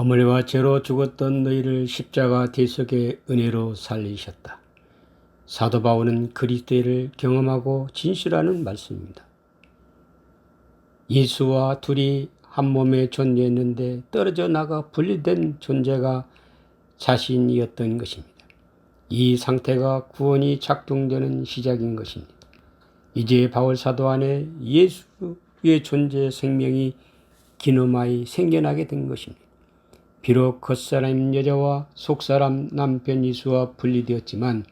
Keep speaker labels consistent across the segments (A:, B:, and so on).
A: 허물과 죄로 죽었던 너희를 십자가 대속의 은혜로 살리셨다. 사도 바울은 그리스도를 경험하고 진술하는 말씀입니다. 예수와 둘이 한 몸에 존재했는데 떨어져 나가 분리된 존재가 자신이었던 것입니다. 이 상태가 구원이 작동되는 시작인 것입니다. 이제 바울 사도 안에 예수의 존재 생명이 기노마이 생겨나게 된 것입니다. 비록 겉사람 여자와 속사람 남편 이수와 분리되었지만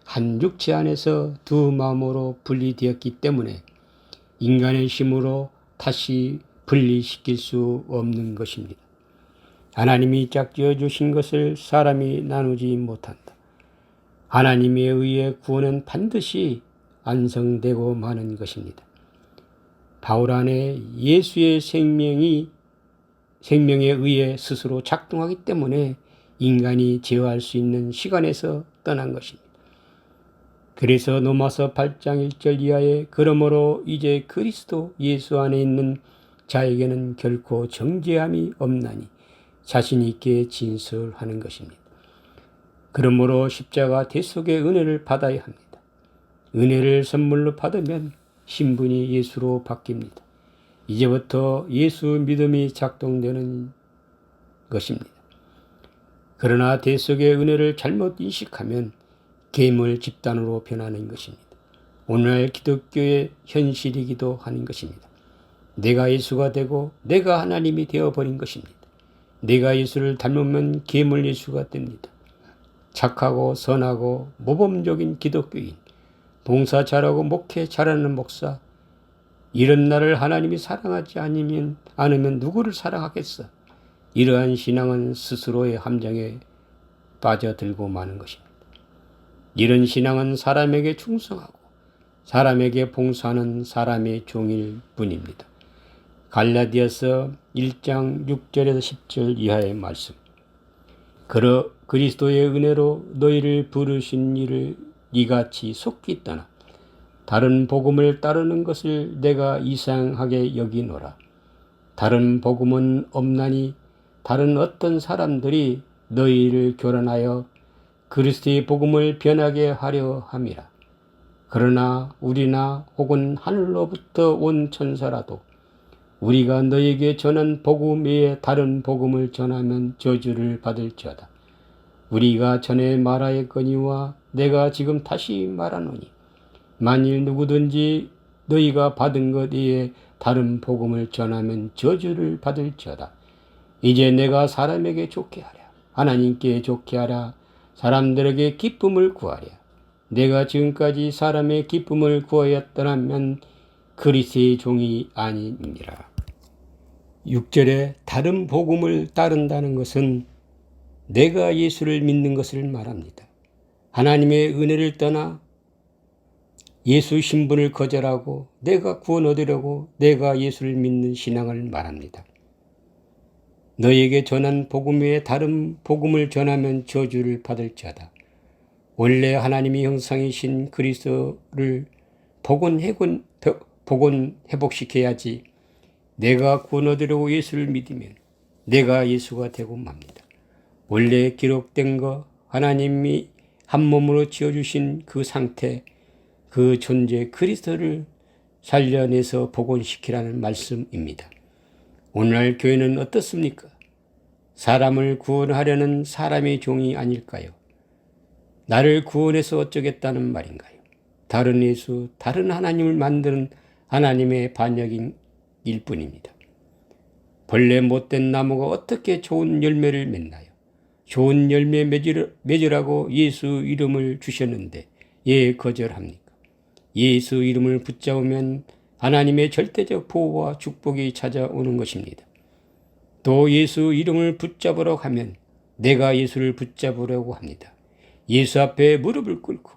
A: 한 육체 안에서 두 마음으로 분리되었기 때문에 인간의 힘으로 다시 분리시킬 수 없는 것입니다. 하나님이 짝지어 주신 것을 사람이 나누지 못한다. 하나님에 의해 구원은 반드시 완성되고 마는 것입니다. 바울 안에 예수의 생명에 의해 스스로 작동하기 때문에 인간이 제어할 수 있는 시간에서 떠난 것입니다. 그래서 로마서 8장 1절 이하에 그러므로 이제 그리스도 예수 안에 있는 자에게는 결코 정죄함이 없나니 자신 있게 진술하는 것입니다. 그러므로 십자가 대속의 은혜를 받아야 합니다. 은혜를 선물로 받으면 신분이 예수로 바뀝니다. 이제부터 예수 믿음이 작동되는 것입니다. 그러나 대속의 은혜를 잘못 인식하면 계물 집단으로 변하는 것입니다. 오늘날 기독교의 현실이기도 하는 것입니다. 내가 예수가 되고 내가 하나님이 되어버린 것입니다. 내가 예수를 닮으면 계물 예수가 됩니다. 착하고 선하고 모범적인 기독교인, 봉사 잘하고 목회 잘하는 목사, 이런 나를 하나님이 사랑하지 않으면 누구를 사랑하겠어? 이러한 신앙은 스스로의 함정에 빠져들고 마는 것입니다. 이런 신앙은 사람에게 충성하고 사람에게 봉사하는 사람의 종일 뿐입니다. 갈라디아서 1장 6절에서 10절 이하의 말씀. 그리스도의 은혜로 너희를 부르신 이를 이같이 속히 떠나 다른 복음을 따르는 것을 내가 이상하게 여기노라. 다른 복음은 없나니 다른 어떤 사람들이 너희를 교란하여 그리스도의 복음을 변하게 하려 함이라. 그러나 우리나 혹은 하늘로부터 온 천사라도 우리가 너희에게 전한 복음 외에 다른 복음을 전하면 저주를 받을지어다. 우리가 전에 말하였거니와 내가 지금 다시 말하노니 만일 누구든지 너희가 받은 것 외에 다른 복음을 전하면 저주를 받을지어다. 이제 내가 사람에게 좋게 하랴. 하나님께 좋게 하랴. 사람들에게 기쁨을 구하랴. 내가 지금까지 사람의 기쁨을 구하였더라면 그리스도의 종이 아니니라. 6절에 다른 복음을 따른다는 것은 내가 예수를 믿는 것을 말합니다. 하나님의 은혜를 떠나 예수 신분을 거절하고 내가 구원 얻으려고 내가 예수를 믿는 신앙을 말합니다. 너에게 전한 복음 외에 다른 복음을 전하면 저주를 받을지어다. 원래 하나님의 형상이신 그리스도를 복원회복시켜야지. 내가 구원 얻으려고 예수를 믿으면 내가 예수가 되고 맙니다. 원래 기록된 거 하나님이 한 몸으로 지어주신 그 상태, 그 존재 그리스도를 살려내서 복원시키라는 말씀입니다. 오늘날 교회는 어떻습니까? 사람을 구원하려는 사람의 종이 아닐까요? 나를 구원해서 어쩌겠다는 말인가요? 다른 예수, 다른 하나님을 만드는 하나님의 반역인 일뿐입니다. 본래 못된 나무가 어떻게 좋은 열매를 맺나요? 좋은 열매 맺으라고 예수 이름을 주셨는데 왜 거절합니까? 예수 이름을 붙잡으면 하나님의 절대적 보호와 축복이 찾아오는 것입니다. 또 예수 이름을 붙잡으라고 하면 내가 예수를 붙잡으려고 합니다. 예수 앞에 무릎을 꿇고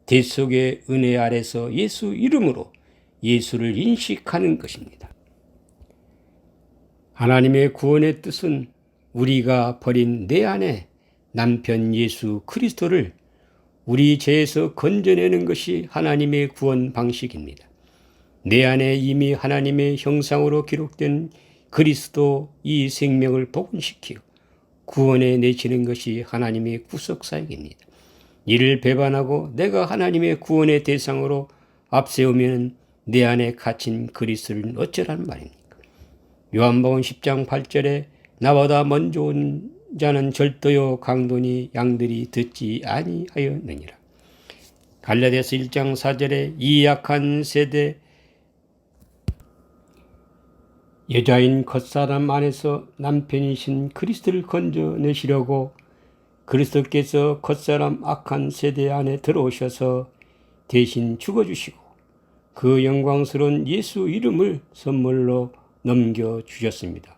A: 대속의 은혜 아래서 예수 이름으로 예수를 인식하는 것입니다. 하나님의 구원의 뜻은 우리가 버린 내 안에 남편 예수 그리스도를 우리 죄에서 건져내는 것이 하나님의 구원 방식입니다. 내 안에 이미 하나님의 형상으로 기록된 그리스도 이 생명을 복원시키고 구원해 내시는 것이 하나님의 구속사역입니다. 이를 배반하고 내가 하나님의 구원의 대상으로 앞세우면 내 안에 갇힌 그리스도를 어쩌라는 말입니까? 요한복음 10장 8절에 나보다 먼저 온 자는 절도요 강도니 양들이 듣지 아니하였느니라. 갈라디아서 1장 4절에 이 약한 세대 여자인 겉사람 안에서 남편이신 그리스도를 건져내시려고 그리스도께서 겉사람 악한 세대 안에 들어오셔서 대신 죽어주시고 그 영광스러운 예수 이름을 선물로 넘겨주셨습니다.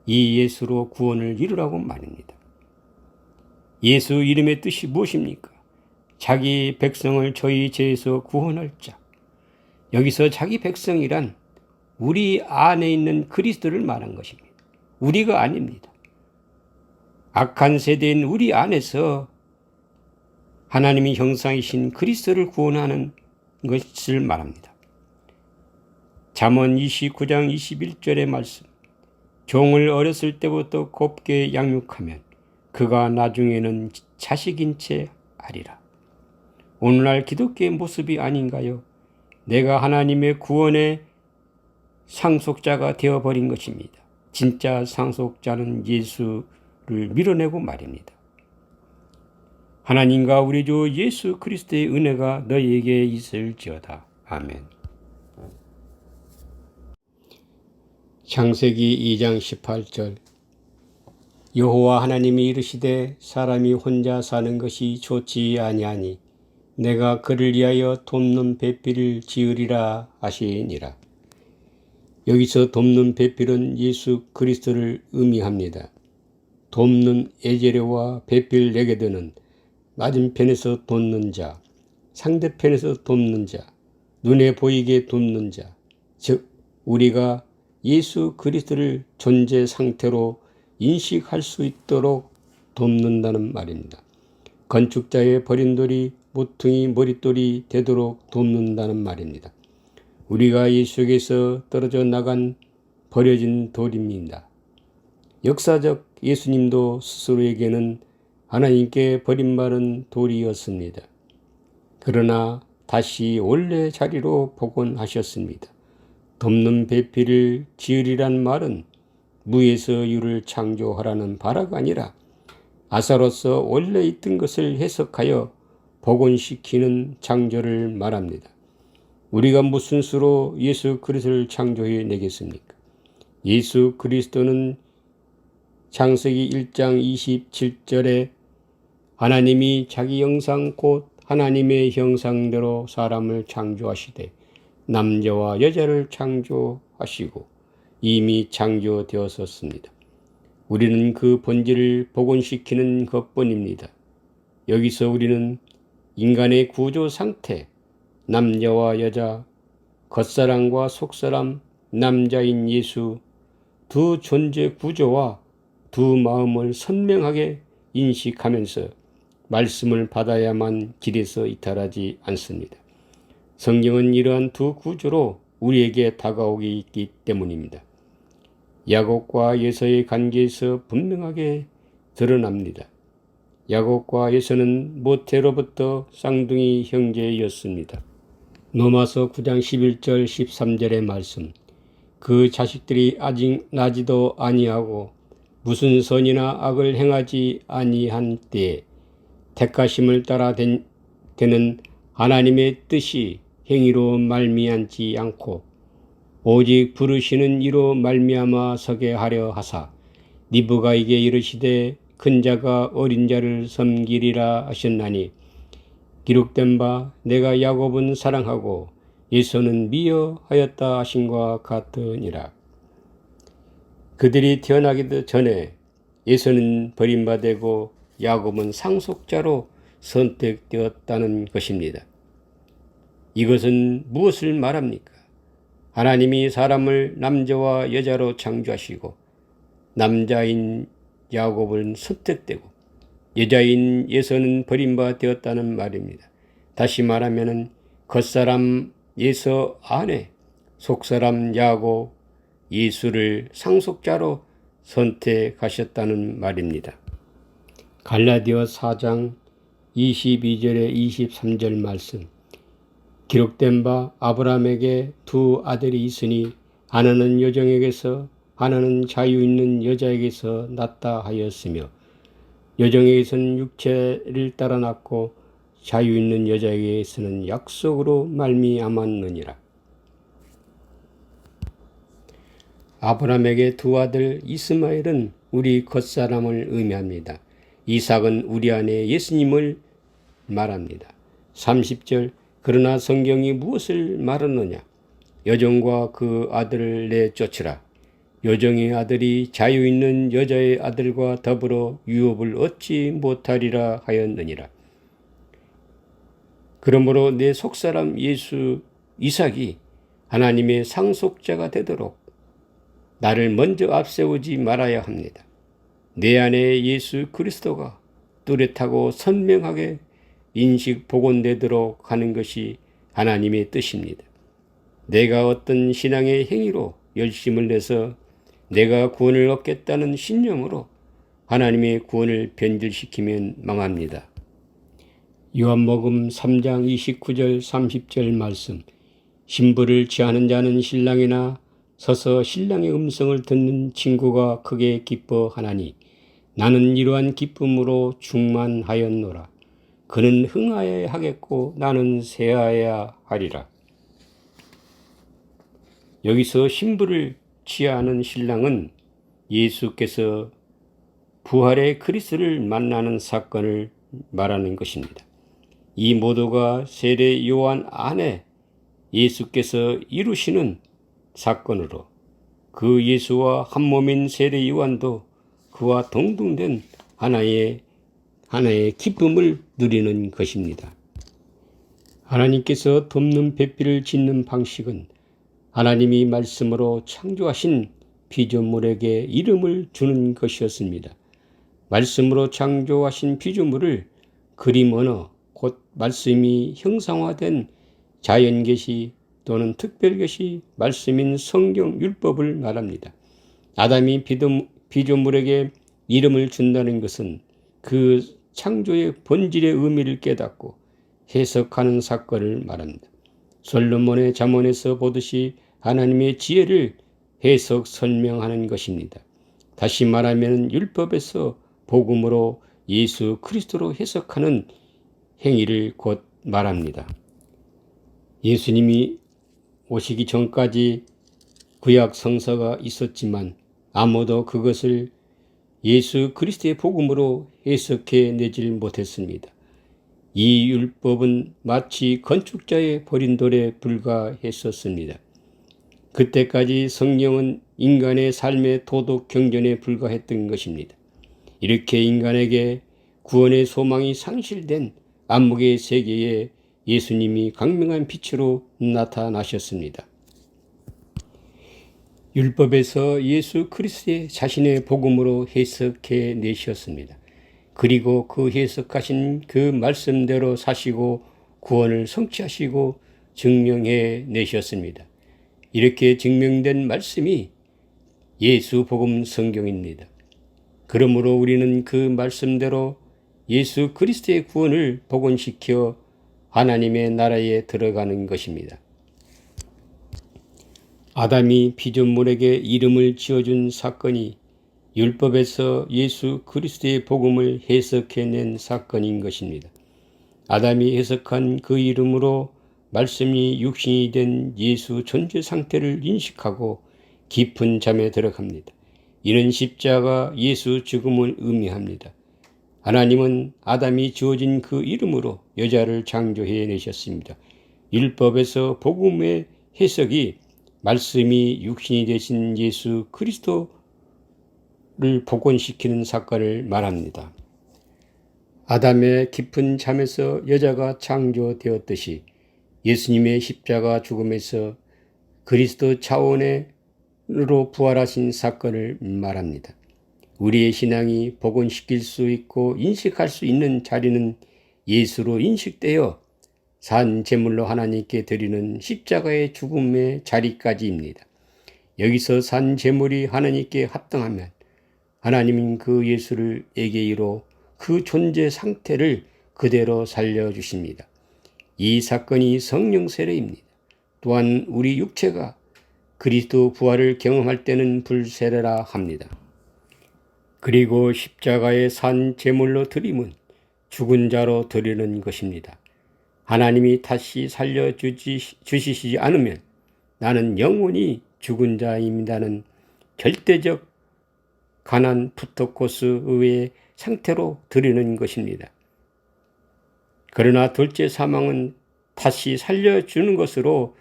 A: 이 예수로 구원을 이루라고 말입니다. 예수 이름의 뜻이 무엇입니까? 자기 백성을 저희 죄에서 구원할 자. 여기서 자기 백성이란 우리 안에 있는 그리스도를 말한 것입니다. 우리가 아닙니다. 악한 세대인 우리 안에서 하나님의 형상이신 그리스도를 구원하는 것을 말합니다. 잠언 29장 21절의 말씀. 종을 어렸을 때부터 곱게 양육하면 그가 나중에는 자식인 채 하리라. 오늘날 기독교의 모습이 아닌가요? 내가 하나님의 구원의 상속자가 되어버린 것입니다. 진짜 상속자는 예수를 밀어내고 말입니다. 하나님과 우리 주 예수 그리스도의 은혜가 너희에게 있을지어다. 아멘. 창세기 2장 18절. 여호와 하나님이 이르시되 사람이 혼자 사는 것이 좋지 아니하니 내가 그를 위하여 돕는 배필을 지으리라 하시니라. 여기서 돕는 배필은 예수 그리스도를 의미합니다. 돕는 에제레와 배필 레게드는 맞은편에서 돕는 자, 상대편에서 돕는 자, 눈에 보이게 돕는 자, 즉 우리가 예수 그리스도를 존재 상태로 인식할 수 있도록 돕는다는 말입니다. 건축자의 버린 돌이 모퉁이 머릿돌이 되도록 돕는다는 말입니다. 우리가 예수에게서 떨어져 나간 버려진 돌입니다. 역사적 예수님도 스스로에게는 하나님께 버림받은 돌이었습니다. 그러나 다시 원래 자리로 복원하셨습니다. 돕는 배필을 지으리란 말은 무에서 유를 창조하라는 바라가 아니라 아사로서 원래 있던 것을 해석하여 복원시키는 창조를 말합니다. 우리가 무슨 수로 예수 그리스도를 창조해 내겠습니까? 예수 그리스도는 창세기 1장 27절에 하나님이 자기 형상 곧 하나님의 형상대로 사람을 창조하시되 남자와 여자를 창조하시고 이미 창조되었었습니다. 우리는 그 본질을 복원시키는 것뿐입니다. 여기서 우리는 인간의 구조 상태, 남자와 여자, 겉사람과 속사람, 남자인 예수, 두 존재 구조와 두 마음을 선명하게 인식하면서 말씀을 받아야만 길에서 이탈하지 않습니다. 성경은 이러한 두 구조로 우리에게 다가오기 있기 때문입니다. 야곱과 에서의 관계에서 분명하게 드러납니다. 야곱과 에서는 모태로부터 쌍둥이 형제였습니다. 로마서 9장 11절 13절의 말씀. 그 자식들이 아직 나지도 아니하고 무슨 선이나 악을 행하지 아니한 때에 택하심을 따라 되는 하나님의 뜻이 행위로 말미암지 않고 오직 부르시는 이로 말미암아 서게 하려 하사 리브가에게 이르시되 큰 자가 어린 자를 섬기리라 하셨나니 기록된 바 내가 야곱은 사랑하고 에서는 미워하였다 하신과 같으니라. 그들이 태어나기도 전에 에서는 버림받고 야곱은 상속자로 선택되었다는 것입니다. 이것은 무엇을 말합니까? 하나님이 사람을 남자와 여자로 창조하시고 남자인 야곱은 선택되고 여자인 에서는 버림받았다는 말입니다. 다시 말하면 겉사람 에서 안에 속사람 야곱 예수를 상속자로 선택하셨다는 말입니다. 갈라디아 4장 22절에 23절 말씀. 기록된 바 아브라함에게 두 아들이 있으니 하나는 여종에게서 하나는 자유 있는 여자에게서 났다 하였으며 여종에게서는 육체를 따라 났고 자유 있는 여자에게서는 약속으로 말미암았느니라. 아브라함에게 두 아들 이스마엘은 우리 겉사람을 의미합니다. 이삭은 우리 안에 예수님을 말합니다. 30절. 그러나 성경이 무엇을 말하느냐? 여종과 그 아들을 내쫓으라. 여종의 아들이 자유 있는 여자의 아들과 더불어 유업을 얻지 못하리라 하였느니라. 그러므로 내 속사람 이삭이 하나님의 상속자가 되도록 나를 먼저 앞세우지 말아야 합니다. 내 안에 예수 그리스도가 뚜렷하고 선명하게 인식 복원되도록 하는 것이 하나님의 뜻입니다. 내가 어떤 신앙의 행위로 열심을 내서 내가 구원을 얻겠다는 신념으로 하나님의 구원을 변질시키면 망합니다. 요한복음 3장 29절 30절 말씀. 신부를 취하는 자는 신랑이나 서서 신랑의 음성을 듣는 친구가 크게 기뻐하나니 나는 이러한 기쁨으로 충만하였노라. 그는 흥하여야 하겠고 나는 쇠하여야 하리라. 여기서 신부를 취하는 신랑은 예수께서 부활의 그리스도를 만나는 사건을 말하는 것입니다. 이 모두가 세례 요한 안에 예수께서 이루시는 사건으로 그 예수와 한 몸인 세례 요한도 그와 동등된 하나의 기쁨을 누리는 것입니다. 하나님께서 덮는 배필을 짓는 방식은 하나님이 말씀으로 창조하신 피조물에게 이름을 주는 것이었습니다. 말씀으로 창조하신 피조물을 그림 언어, 곧 말씀이 형상화된 자연계시 또는 특별계시, 말씀인 성경 율법을 말합니다. 아담이 피조물에게 이름을 준다는 것은 그 창조의 본질의 의미를 깨닫고 해석하는 사건을 말합니다. 솔로몬의 잠언에서 보듯이 하나님의 지혜를 해석 설명하는 것입니다. 다시 말하면 율법에서 복음으로 예수 그리스도로 해석하는 행위를 곧 말합니다. 예수님이 오시기 전까지 구약 성서가 있었지만 아무도 그것을 예수 그리스도의 복음으로 해석해 내질 못했습니다. 이 율법은 마치 건축자의 버린 돌에 불과했었습니다. 그때까지 성경은 인간의 삶의 도덕 경전에 불과했던 것입니다. 이렇게 인간에게 구원의 소망이 상실된 암흑의 세계에 예수님이 강명한 빛으로 나타나셨습니다. 율법에서 예수 그리스도의 자신의 복음으로 해석해 내셨습니다. 그리고 그 해석하신 그 말씀대로 사시고 구원을 성취하시고 증명해 내셨습니다. 이렇게 증명된 말씀이 예수 복음 성경입니다. 그러므로 우리는 그 말씀대로 예수 그리스도의 구원을 복원시켜 하나님의 나라에 들어가는 것입니다. 아담이 피조물에게 이름을 지어준 사건이 율법에서 예수 그리스도의 복음을 해석해낸 사건인 것입니다. 아담이 해석한 그 이름으로 말씀이 육신이 된 예수 존재 상태를 인식하고 깊은 잠에 들어갑니다. 이는 십자가 예수 죽음을 의미합니다. 하나님은 아담이 지어진 그 이름으로 여자를 창조해 내셨습니다. 율법에서 복음의 해석이 말씀이 육신이 되신 예수 그리스도를 복원시키는 사건을 말합니다. 아담의 깊은 잠에서 여자가 창조되었듯이 예수님의 십자가 죽음에서 그리스도 차원으로 부활하신 사건을 말합니다. 우리의 신앙이 복원시킬 수 있고 인식할 수 있는 자리는 예수로 인식되어 산 제물로 하나님께 드리는 십자가의 죽음의 자리까지입니다. 여기서 산 제물이 하나님께 합당하면 하나님은 그 예수를 에게이로 그 존재 상태를 그대로 살려주십니다. 이 사건이 성령 세례입니다. 또한 우리 육체가 그리스도 부활을 경험할 때는 불세례라 합니다. 그리고 십자가의 산 제물로 드림은 죽은 자로 드리는 것입니다. 하나님이 다시 살려주시지 않으면 나는 영원히 죽은 자입니다는 절대적 가난 푸토코스의 상태로 드리는 것입니다. 그러나 둘째 사망은 다시 살려주는 것으로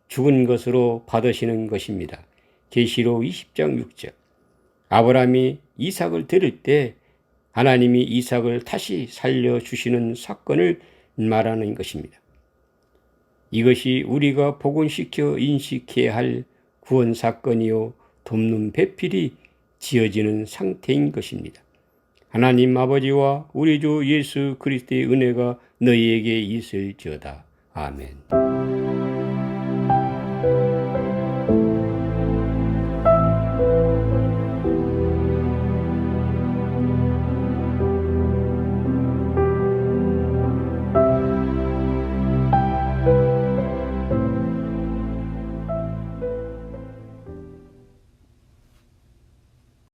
A: 죽은 것으로 받으시는 것입니다. 계시록 20장 6절. 아브라함이 이삭을 드릴 때 하나님이 이삭을 다시 살려주시는 사건을 말하는 것입니다. 이것이 우리가 복원시켜 인식해야 할 구원 사건이요 돕는 배필이 지어지는 상태인 것입니다. 하나님 아버지와 우리 주 예수 그리스도의 은혜가 너희에게 있을지어다. 아멘.